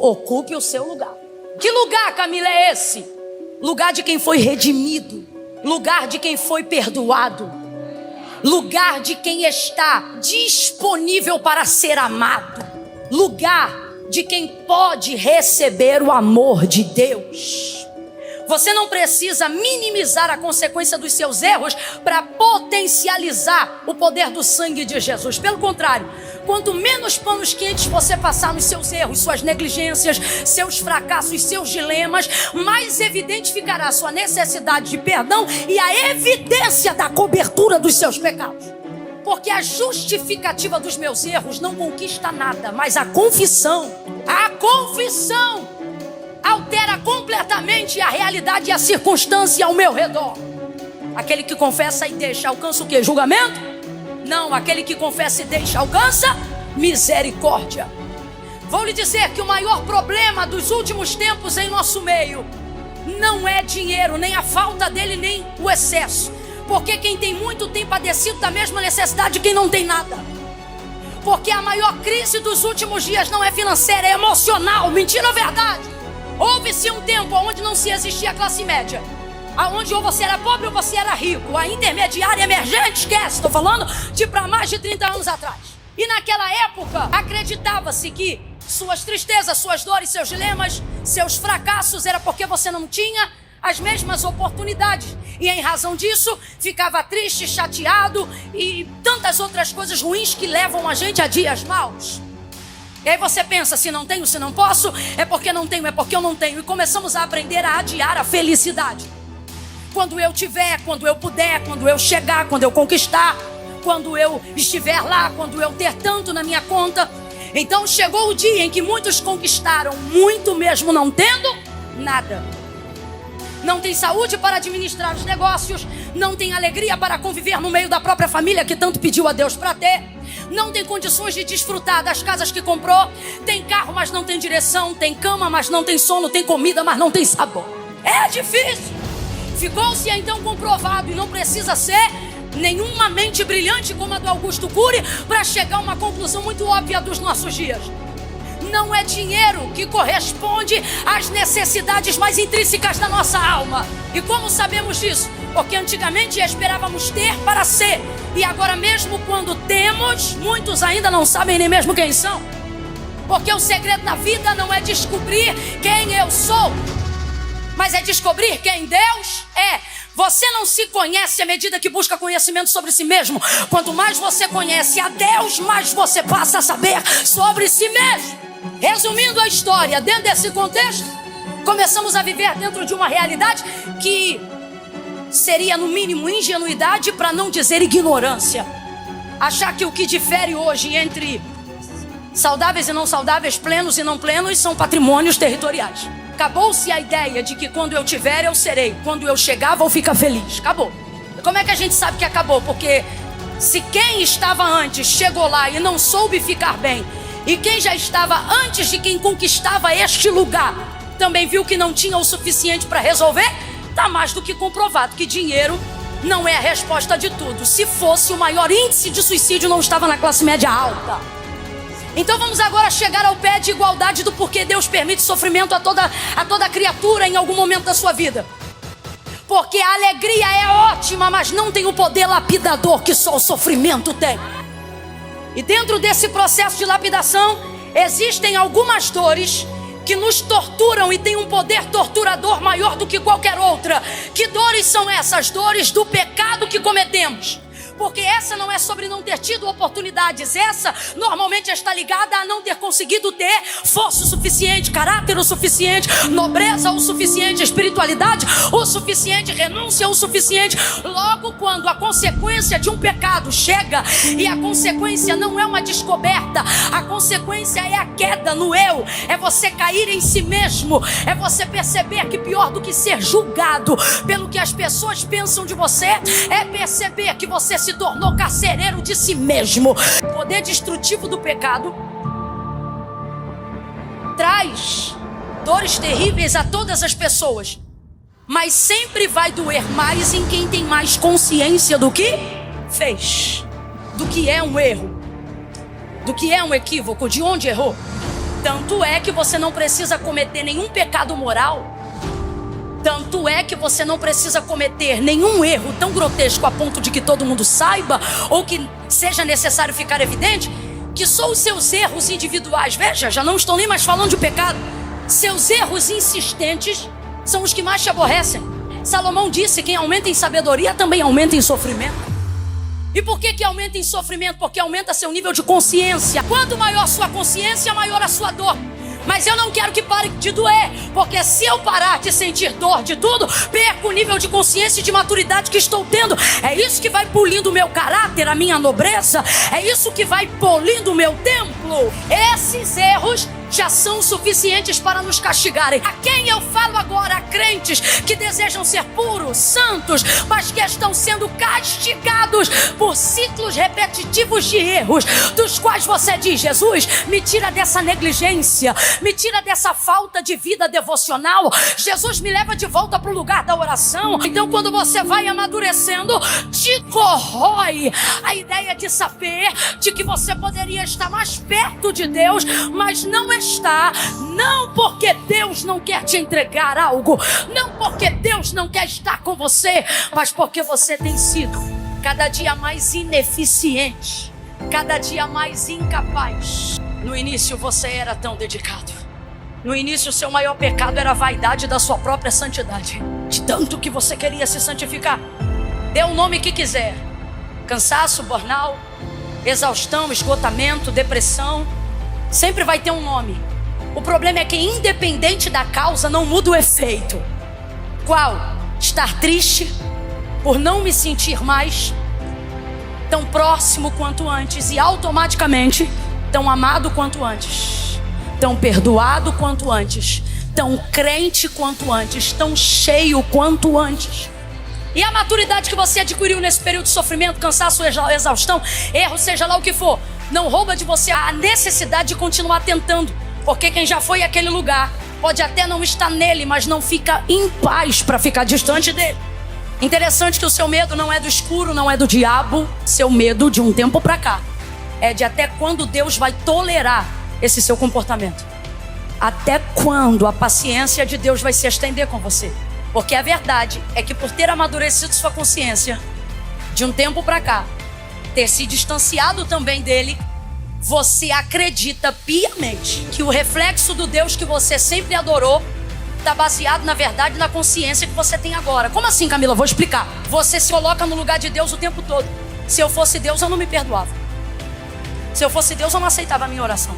Ocupe o seu lugar. Que lugar, Camila, é esse? Lugar de quem foi redimido. Lugar de quem foi perdoado. Lugar de quem está disponível para ser amado. Lugar de quem pode receber o amor de Deus. Você não precisa minimizar a consequência dos seus erros para potencializar o poder do sangue de Jesus. Pelo contrário, quanto menos panos quentes você passar nos seus erros, suas negligências, seus fracassos, seus dilemas, mais evidente ficará a sua necessidade de perdão e a evidência da cobertura dos seus pecados. Porque a justificativa dos meus erros não conquista nada, mas a confissão altera completamente a realidade e a circunstância ao meu redor. Aquele que confessa e deixa alcança o quê? Julgamento? Não, aquele que confessa e deixa alcança misericórdia. Vou lhe dizer que o maior problema dos últimos tempos em nosso meio não é dinheiro, nem a falta dele, nem o excesso. Porque quem tem muito tem padecido da mesma necessidade de quem não tem nada. Porque a maior crise dos últimos dias não é financeira, é emocional. Mentira ou verdade? Houve-se um tempo onde não se existia classe média, onde ou você era pobre ou você era rico. A intermediária emergente, esquece, estou falando de para mais de 30 anos atrás. E naquela época acreditava-se que suas tristezas, suas dores, seus dilemas, seus fracassos era porque você não tinha as mesmas oportunidades. E em razão disso ficava triste, chateado e tantas outras coisas ruins que levam a gente a dias maus. E aí você pensa, se não tenho, se não posso, é porque não tenho, é porque eu não tenho. E começamos a aprender a adiar a felicidade. Quando eu tiver, quando eu puder, quando eu chegar, quando eu conquistar, quando eu estiver lá, quando eu ter tanto na minha conta. Então chegou o dia em que muitos conquistaram muito mesmo não tendo nada. Não tem saúde para administrar os negócios, não tem alegria para conviver no meio da própria família que tanto pediu a Deus para ter. Não tem condições de desfrutar das casas que comprou. Tem carro, mas não tem direção. Tem cama, mas não tem sono. Tem comida, mas não tem sabor. É difícil. Ficou-se então comprovado, e não precisa ser nenhuma mente brilhante como a do Augusto Cury para chegar a uma conclusão muito óbvia dos nossos dias. Não é dinheiro que corresponde às necessidades mais intrínsecas da nossa alma. E como sabemos disso? Porque antigamente esperávamos ter para ser. E agora mesmo quando temos, muitos ainda não sabem nem mesmo quem são. Porque o segredo da vida não é descobrir quem eu sou, mas é descobrir quem Deus é. Você não se conhece à medida que busca conhecimento sobre si mesmo. Quanto mais você conhece a Deus, mais você passa a saber sobre si mesmo. Resumindo a história, dentro desse contexto, começamos a viver dentro de uma realidade que seria no mínimo ingenuidade, para não dizer ignorância. Achar que o que difere hoje entre saudáveis e não saudáveis, plenos e não plenos, são patrimônios territoriais. Acabou-se a ideia de que quando eu tiver eu serei, quando eu chegar vou ficar feliz. Acabou. Como é que a gente sabe que acabou? Porque se quem estava antes chegou lá e não soube ficar bem, e quem já estava antes de quem conquistava este lugar também viu que não tinha o suficiente para resolver, está mais do que comprovado que dinheiro não é a resposta de tudo. Se fosse, o maior índice de suicídio não estava na classe média alta. Então vamos agora chegar ao pé de igualdade do porquê Deus permite sofrimento a toda criatura em algum momento da sua vida. Porque a alegria é ótima, mas não tem o poder lapidador que só o sofrimento tem. E dentro desse processo de lapidação, existem algumas dores que nos torturam e têm um poder torturador maior do que qualquer outra. Que dores são essas? Dores do pecado que cometemos. Porque essa não é sobre não ter tido oportunidades. Essa normalmente está ligada a não ter conseguido ter força o suficiente, caráter o suficiente, nobreza o suficiente, espiritualidade o suficiente, renúncia o suficiente. Logo, quando a consequência de um pecado chega, e a consequência não é uma descoberta, a consequência é a queda no eu, é você cair em si mesmo, é você perceber que pior do que ser julgado pelo que as pessoas pensam de você, é perceber que você se tornou carcereiro de si mesmo. O poder destrutivo do pecado traz dores terríveis a todas as pessoas, mas sempre vai doer mais em quem tem mais consciência do que fez, do que é um erro, do que é um equívoco, de onde errou. Tanto é que você não precisa cometer nenhum pecado moral. Tanto é que você não precisa cometer nenhum erro tão grotesco a ponto de que todo mundo saiba, ou que seja necessário ficar evidente, que só os seus erros individuais, veja, já não estou nem mais falando de pecado, seus erros insistentes são os que mais te aborrecem. Salomão disse: quem aumenta em sabedoria também aumenta em sofrimento. E por que aumenta em sofrimento? Porque aumenta seu nível de consciência. Quanto maior sua consciência, maior a sua dor. Mas eu não quero que pare de doer, porque se eu parar de sentir dor de tudo, perco o nível de consciência e de maturidade que estou tendo. É isso que vai polindo o meu caráter, a minha nobreza. É isso que vai polindo o meu templo. Esses erros já são suficientes para nos castigarem. A quem eu falo agora? A crentes que desejam ser puros, santos, mas que estão sendo castigados por ciclos repetitivos de erros, dos quais você diz: Jesus, me tira dessa negligência, me tira dessa falta de vida devocional. Jesus, me leva de volta para o lugar da oração. Então, quando você vai amadurecendo, te corrói a ideia de saber de que você poderia estar mais perto de Deus, mas não está. Não porque Deus não quer te entregar algo, não porque Deus não quer estar com você, mas porque você tem sido cada dia mais ineficiente, cada dia mais incapaz. No início você era tão dedicado. No início o seu maior pecado era a vaidade da sua própria santidade. De tanto que você queria se santificar, dê o nome que quiser: cansaço, burnout, exaustão, esgotamento, depressão. Sempre vai ter um nome. O problema é que, independente da causa, não muda o efeito. Qual? Estar triste por não me sentir mais tão próximo quanto antes, e automaticamente tão amado quanto antes, tão perdoado quanto antes, tão crente quanto antes, tão cheio quanto antes. E a maturidade que você adquiriu nesse período de sofrimento, cansaço, exaustão, erro, seja lá o que for, não rouba de você a necessidade de continuar tentando. Porque quem já foi àquele lugar pode até não estar nele, mas não fica em paz para ficar distante dele. Interessante que o seu medo não é do escuro, não é do diabo. Seu medo, de um tempo para cá, é de até quando Deus vai tolerar esse seu comportamento. Até quando a paciência de Deus vai se estender com você. Porque a verdade é que, por ter amadurecido sua consciência, de um tempo para cá, ter se distanciado também dele, você acredita piamente que o reflexo do Deus que você sempre adorou está baseado, na verdade, na consciência que você tem agora. Como assim, Camila? Vou explicar. Você se coloca no lugar de Deus o tempo todo. Se eu fosse Deus, eu não me perdoava. Se eu fosse Deus, eu não aceitava a minha oração.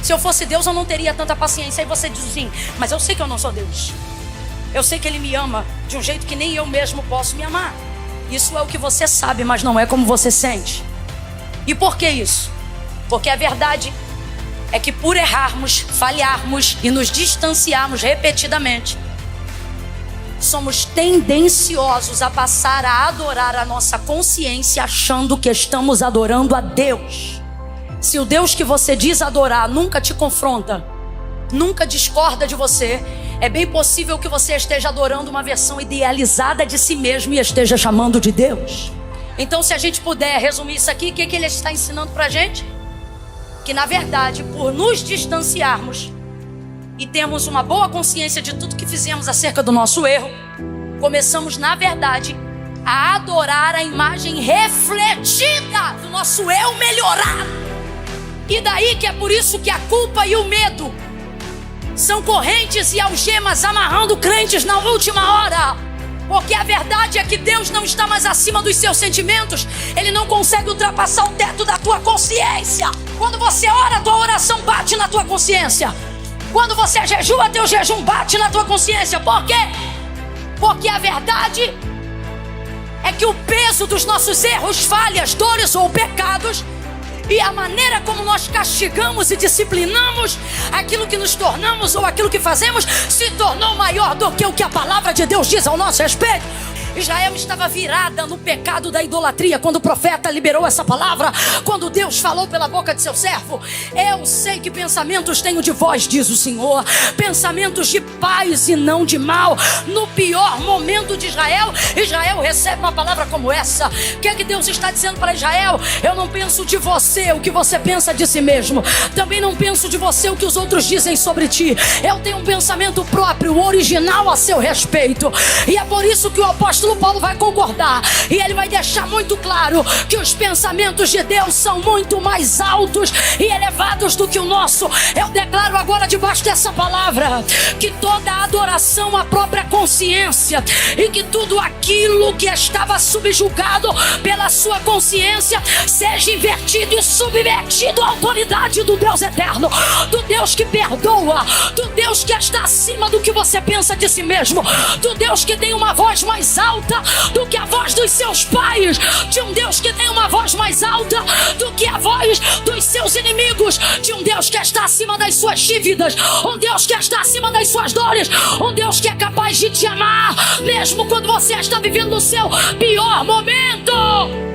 Se eu fosse Deus, eu não teria tanta paciência. Aí você diz assim: mas eu sei que eu não sou Deus. Eu sei que Ele me ama de um jeito que nem eu mesmo posso me amar. Isso é o que você sabe, mas não é como você sente. E por que isso? Porque a verdade é que, por errarmos, falharmos e nos distanciarmos repetidamente, somos tendenciosos a passar a adorar a nossa consciência achando que estamos adorando a Deus. Se o Deus que você diz adorar nunca te confronta, nunca discorda de você, é bem possível que você esteja adorando uma versão idealizada de si mesmo e esteja chamando de Deus. Então, se a gente puder resumir isso aqui, o que Ele está ensinando pra gente? Que, na verdade, por nos distanciarmos e termos uma boa consciência de tudo que fizemos acerca do nosso erro, começamos, na verdade, a adorar a imagem refletida do nosso eu melhorado. E daí que é por isso que a culpa e o medo são correntes e algemas amarrando crentes na última hora. Porque a verdade é que Deus não está mais acima dos seus sentimentos. Ele não consegue ultrapassar o teto da tua consciência. Quando você ora, a tua oração bate na tua consciência. Quando você jejua, teu jejum bate na tua consciência. Por quê? Porque a verdade é que o peso dos nossos erros, falhas, dores ou pecados, e a maneira como nós castigamos e disciplinamos aquilo que nos tornamos ou aquilo que fazemos, se tornou maior do que o que a palavra de Deus diz ao nosso respeito. Israel estava virada no pecado da idolatria. Quando o profeta liberou essa palavra, quando Deus falou pela boca de seu servo: eu sei que pensamentos tenho de vós, diz o Senhor, pensamentos de paz e não de mal. No pior momento de Israel, Israel recebe uma palavra como essa. O que é que Deus está dizendo para Israel? Eu não penso de você o que você pensa de si mesmo, também não penso de você o que os outros dizem sobre ti. Eu tenho um pensamento próprio, original a seu respeito. E é por isso que o apóstolo Paulo vai concordar, e ele vai deixar muito claro que os pensamentos de Deus são muito mais altos e elevados do que o nosso. Eu declaro agora, debaixo dessa palavra, que toda adoração à própria consciência, e que tudo aquilo que estava subjugado pela sua consciência seja invertido e subvertido à autoridade do Deus eterno, do Deus que perdoa, do Deus que está acima do que você pensa de si mesmo, do Deus que tem uma voz mais alta do que a voz dos seus pais, de um Deus que tem uma voz mais alta do que a voz dos seus inimigos, de um Deus que está acima das suas dívidas, um Deus que está acima das suas dores, um Deus que é capaz de te amar mesmo quando você está vivendo o seu pior momento.